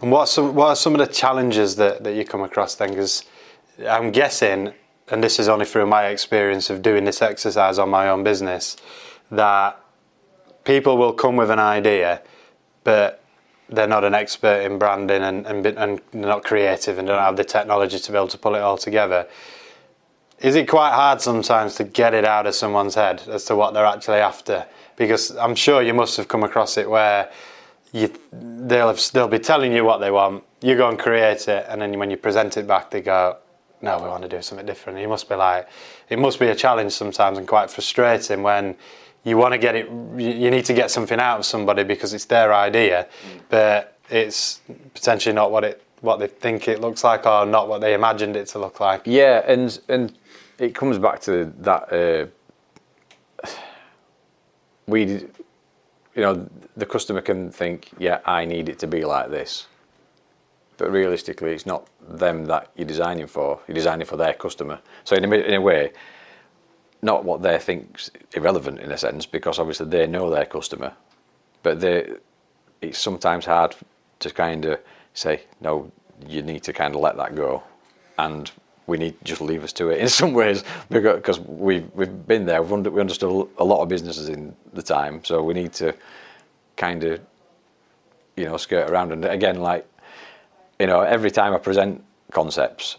And what are some of the challenges that you come across then? Because I'm guessing, and this is only through my experience of doing this exercise on my own business, that people will come with an idea, but they're not an expert in branding and they're not creative and don't have the technology to be able to pull it all together. Is it quite hard sometimes to get it out of someone's head as to what they're actually after? Because I'm sure you must have come across it where they'll be telling you what they want, you go and create it, and then when you present it back, they go, no, we want to do something different. And it must be a challenge sometimes and quite frustrating when you want to get it, you need to get something out of somebody because it's their idea, but it's potentially not what they think it looks like or not what they imagined it to look like. Yeah, and it comes back to that, the customer can think, yeah, I need it to be like this. But realistically, it's not them that you're designing for. You're designing for their customer. So in a way, not what they think's irrelevant in a sense, because obviously they know their customer. But it's sometimes hard to kind of say, no, you need to kind of let that go, and we need to just leave us to it in some ways, because we've been there. We understood a lot of businesses in the time, so we need to kind of skirt around. And again, every time I present concepts,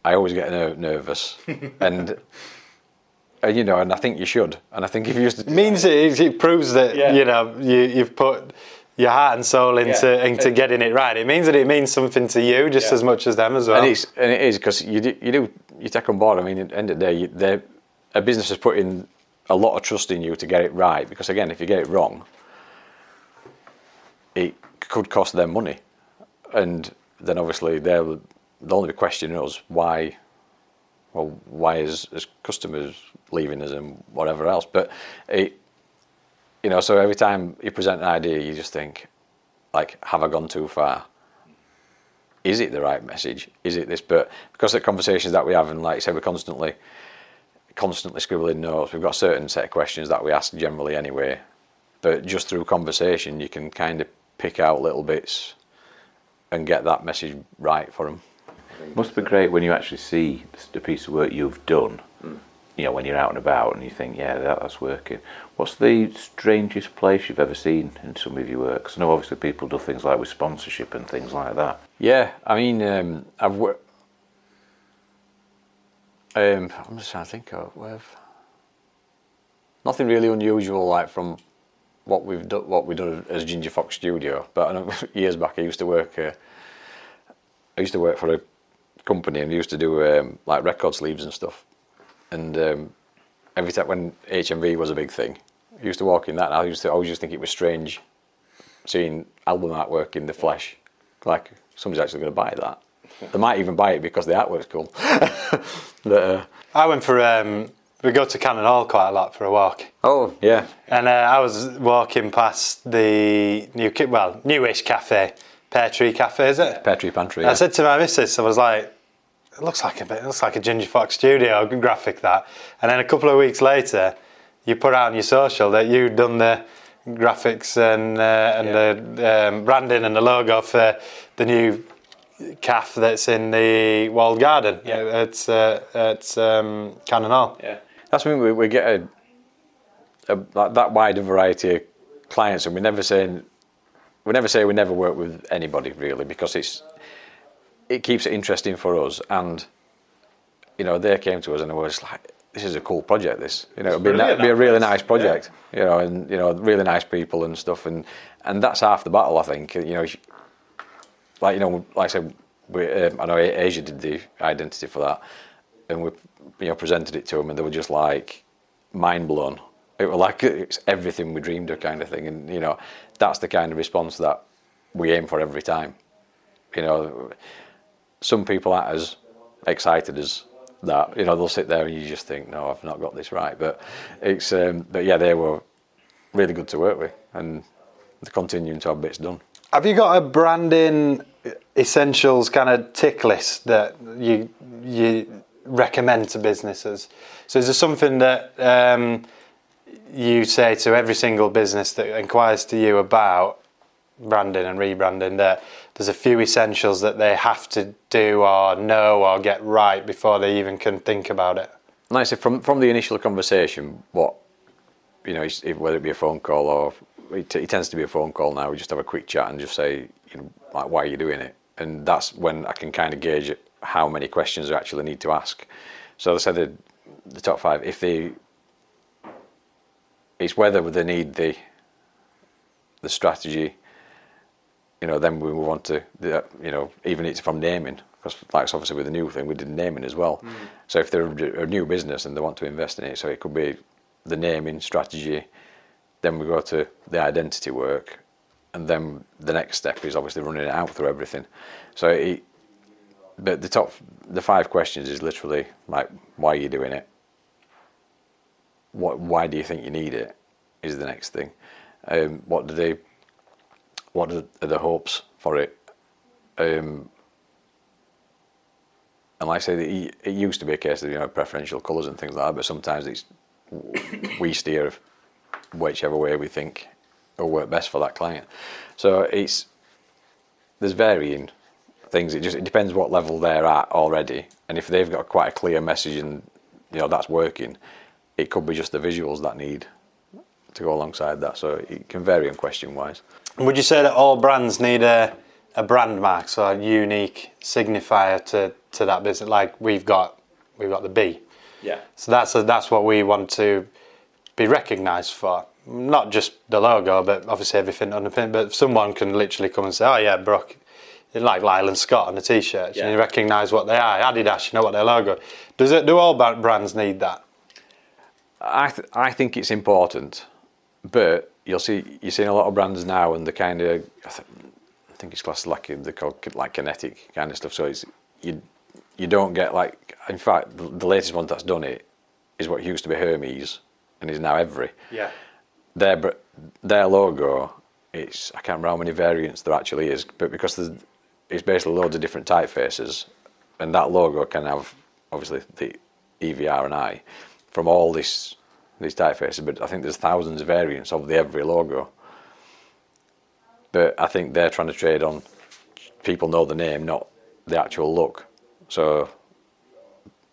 I always get nervous, and I think you should. And I think if you it means it proves that you've put your heart and soul into getting it right. It means that it means something to you just as much as them as well. And it is because you take on board. I mean, at the end of the day, a business is putting a lot of trust in you to get it right. Because again, if you get it wrong, it could cost them money, and then obviously they'll only be questioning us why. Well, why is customers leaving us and whatever else? But so every time you present an idea, you just think, have I gone too far? Is it the right message? Is it this? But because of the conversations that we have, and like I said, we're constantly scribbling notes. We've got a certain set of questions that we ask generally anyway. But just through conversation, you can kind of pick out little bits and get that message right for them. Must be great when you actually see the piece of work you've done, when you're out and about and you think, yeah, that's working. What's the strangest place you've ever seen in some of your work? Because I know obviously people do things like with sponsorship and things like that. Yeah, I mean, I've worked... I'm just trying to think of nothing really unusual from what we've done as Ginger Fox Studio. But I know years back I used to work for a company and used to do record sleeves and stuff, and every time when HMV was a big thing, I used to walk in that, and I always just think it was strange seeing album artwork in the flesh, like somebody's actually going to buy that. They might even buy it because the artwork's cool. But, I went for we go to Cannon Hall quite a lot for a walk. Oh yeah. And I was walking past the newish cafe, Pear Tree Cafe, is it? Pear Tree Pantry. Yeah. I said to my missus, I was like, it looks like a Ginger Fox Studio graphic, that. And then a couple of weeks later, you put out on your social that you'd done the graphics and the branding and the logo for the new cafe that's in the walled garden. Yeah. It's Cannon Hall. Yeah. That's when we get that wide variety of clients, and we never say we never work with anybody really, because it keeps it interesting for us. And they came to us and it was like, this is a cool project. It'd be a really nice project. Yeah. And really nice people and stuff, and that's half the battle, I think. Like I said, I know Asia did the identity for that, and we presented it to them, and they were just like mind blown. It was like it's everything we dreamed of, kind of thing. And that's the kind of response that we aim for every time. Some people aren't as excited as that. They'll sit there and you just think, no, I've not got this right. But it's but yeah, they were really good to work with, and they're continuing to have bits done. Have you got a branding essentials kind of tick list that you recommend to businesses? So is there something that you say to every single business that inquires to you about branding and rebranding that there's a few essentials that they have to do or know or get right before they even can think about it. Like I said, from the initial conversation, what, you know, whether it be a phone call or it tends to be a phone call now, we just have a quick chat and just say, you know, like, why are you doing it? And that's when I can kind of gauge how many questions I actually need to ask. So I said the top 5, it's whether they need the strategy, you know, then we move on to you know, even it's from naming, because like obviously with the new thing we did naming as well. So if they're a new business and they want to invest in it, so it could be the naming strategy, then we go to the identity work, and then the next step is obviously running it out through everything. So but the 5 questions is literally like, why are you doing it? Why do you think you need it? Is the next thing. What are the hopes for it? And like I say, it used to be a case of, you know, preferential colours and things like that, but sometimes we steer whichever way we think will work best for that client. So there's varying things. It depends what level they're at already, and if they've got quite a clear message and, you know, that's working, it could be just the visuals that need to go alongside that. So it can vary on question wise. Would you say that all brands need a brand mark, so a unique signifier to that business? Like we've got the B. Yeah. So that's what we want to be recognised for. Not just the logo, but obviously everything underpinned. But someone can literally come and say, "Oh yeah, Brook," like Lyle and Scott on the t-shirts, and you recognise what they are. Adidas, you know what their logo. Do all brands need that? I think it's important, but you're seeing a lot of brands now, and the kind of, I think it's classed like they're called like kinetic kind of stuff. So it's you don't get like, in fact, the latest one that's done it is what used to be Hermes and is now Every. Yeah. Their logo, I can't remember how many variants there actually is, but because it's basically loads of different typefaces, and that logo can have obviously the EVR and I from all these typefaces, but I think there's thousands of variants of the Every logo. But I think they're trying to trade on people know the name, not the actual look. So,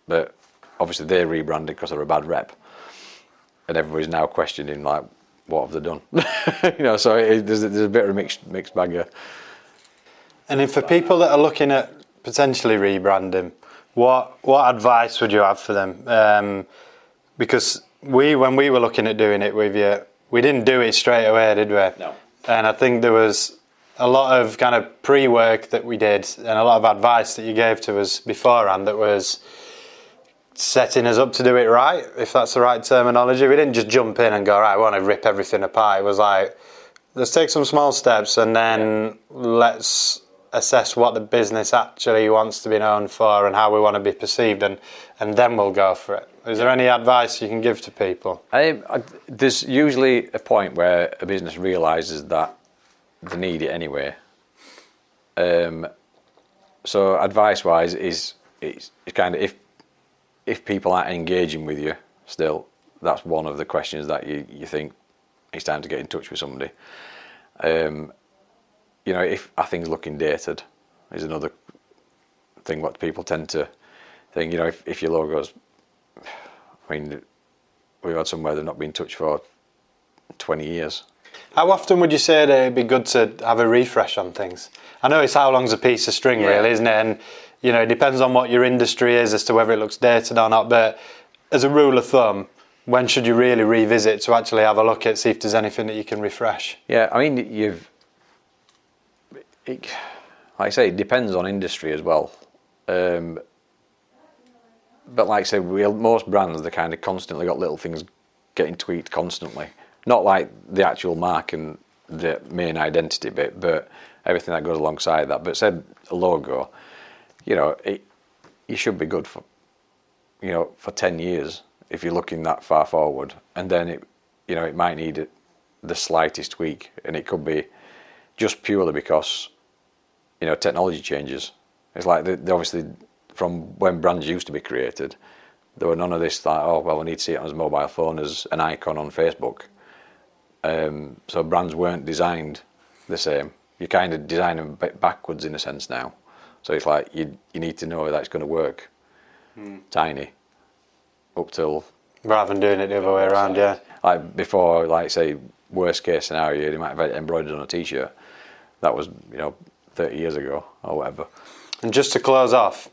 but obviously they rebranded because they're a bad rep, and everybody's now questioning like, what have they done? You know, so there's a bit of a mixed bag here. And then for people that are looking at potentially rebranding, what advice would you have for them? Because when we were looking at doing it with you, we didn't do it straight away, did we? No. And I think there was a lot of kind of pre-work that we did, and a lot of advice that you gave to us beforehand that was setting us up to do it right, if that's the right terminology. We didn't just jump in and go, right, I want to rip everything apart. It was like, let's take some small steps and then let's assess what the business actually wants to be known for and how we want to be perceived, and then we'll go for it. Is there any advice you can give to people? There's usually a point where a business realises that they need it anyway. So advice-wise is kind of, if people aren't engaging with you still, that's one of the questions that you think it's time to get in touch with somebody. You know, if are things looking dated is another thing what people tend to think. You know, if your logo's, I mean, we've had somewhere they've not been touched for 20 years. How often would you say that it'd be good to have a refresh on things? I know it's how long's a piece of string, really, isn't it? And, you know, it depends on what your industry is as to whether it looks dated or not. But as a rule of thumb, when should you really revisit to actually have a look at, see if there's anything that you can refresh? Yeah, I mean, like I say, it depends on industry as well. But like I say, most brands, they kind of constantly got little things getting tweaked constantly. Not like the actual mark and the main identity bit, but everything that goes alongside that. But said a logo, you know, you should be good for, you know, for 10 years if you're looking that far forward. And then it might need the slightest tweak, and it could be just purely because, you know, technology changes. It's like they obviously, from when brands used to be created, there were none of this like, oh well, I need to see it on his mobile phone as an icon on Facebook. So brands weren't designed the same. you kind of design them backwards in a sense now. So it's like you need to know that it's going to work tiny up till... Rather than doing it the other way around, yeah. Like before, like say, worst case scenario, you might have had it embroidered on a t-shirt. That was, 30 years ago or whatever. And just to close off,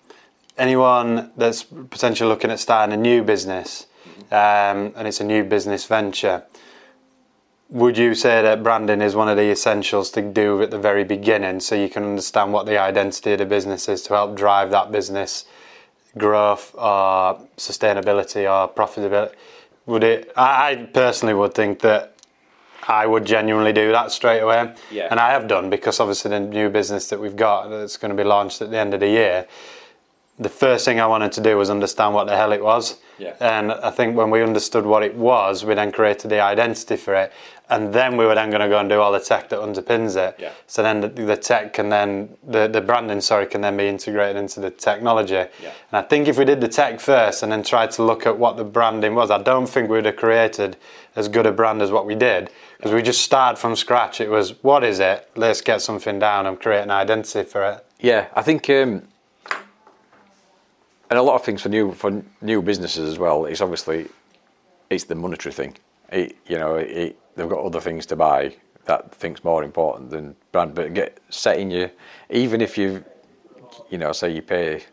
anyone that's potentially looking at starting a new business, and it's a new business venture, would you say that branding is one of the essentials to do at the very beginning, so you can understand what the identity of the business is to help drive that business growth or sustainability or profitability? I personally would think that I would genuinely do that straight away. Yeah. And I have done, because obviously the new business that we've got that's going to be launched at the end of the year, the first thing I wanted to do was understand what the hell it was. Yeah. And I think when we understood what it was, we then created the identity for it, and then we were then going to go and do all the tech that underpins it. Yeah. So then the tech can then, the branding, can then be integrated into the technology. Yeah. And I think if we did the tech first and then tried to look at what the branding was, I don't think we would have created as good a brand as what we did, because we just started from scratch. It was, what is it? Let's get something down and create an identity for it. Yeah, I think, and a lot of things for new businesses as well. It's obviously the monetary thing. They've got other things to buy that thing's more important than brand. But setting you, even if you, say you pay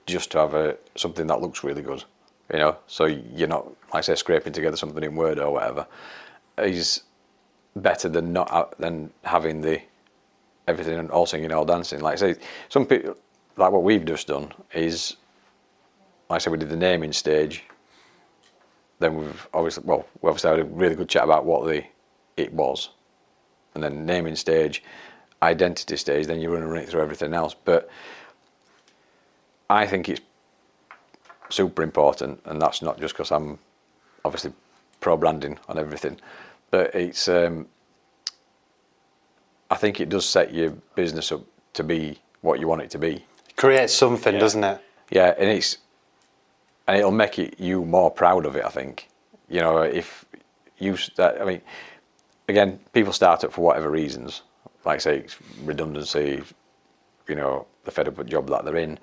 just to have something that looks really good, so you're not, like I say, scraping together something in Word or whatever, is better than having everything all singing, all dancing. Like I say, some people, like what we've just done is, like I said, we did the naming stage. Then we obviously had a really good chat about what it was, and then naming stage, identity stage. Then you run it through everything else. But I think it's super important, and that's not just because I'm obviously pro branding on everything, but it's. I think it does set your business up to be what you want it to be. Create something, doesn't it? Yeah, and it'll make you more proud of it, I think. If you start, again, people start up for whatever reasons, like say redundancy, they're fed up with the job that they're in,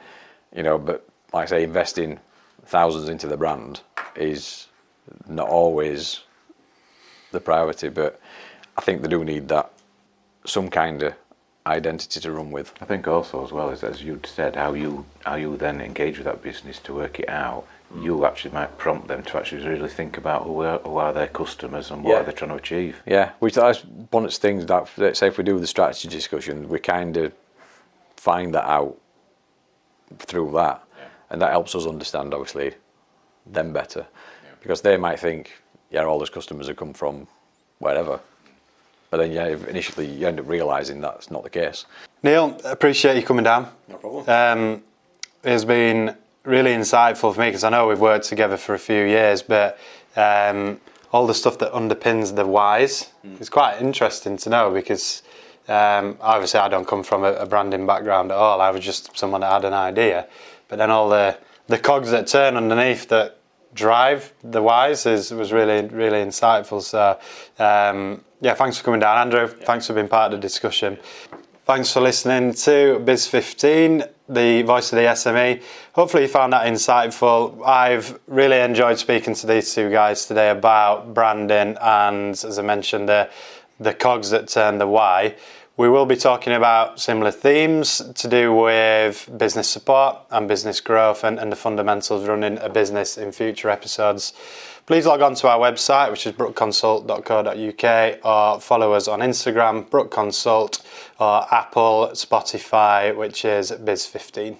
but like I say, investing thousands into the brand is not always the priority, but I think they do need that, some kind of identity to run with. I think also as well as you'd said, how you then engage with that business to work it out, you actually might prompt them to actually really think about who are their customers and what are they trying to achieve. Yeah, which is one of the things that, say if we do the strategy discussion, we kind of find that out through that, and that helps us understand obviously them better, because they might think, all those customers have come from wherever. But then, initially you end up realising that's not the case. Neil, appreciate you coming down. No problem. It's been really insightful for me, because I know we've worked together for a few years, but all the stuff that underpins the whys is quite interesting to know, because obviously I don't come from a branding background at all. I was just someone that had an idea. But then all the cogs that turn underneath that drive the whys was really, really insightful. So thanks for coming down, Andrew. Thanks for being part of the discussion. Thanks for listening to Biz 15, the voice of the SME. Hopefully you found that insightful. I've really enjoyed speaking to these two guys today about branding and, as I mentioned, the cogs that turn the why. We will be talking about similar themes to do with business support and business growth and the fundamentals of running a business in future episodes. Please log on to our website, which is brookconsult.co.uk, or follow us on Instagram, Brook Consult, or Apple, Spotify, which is Biz15.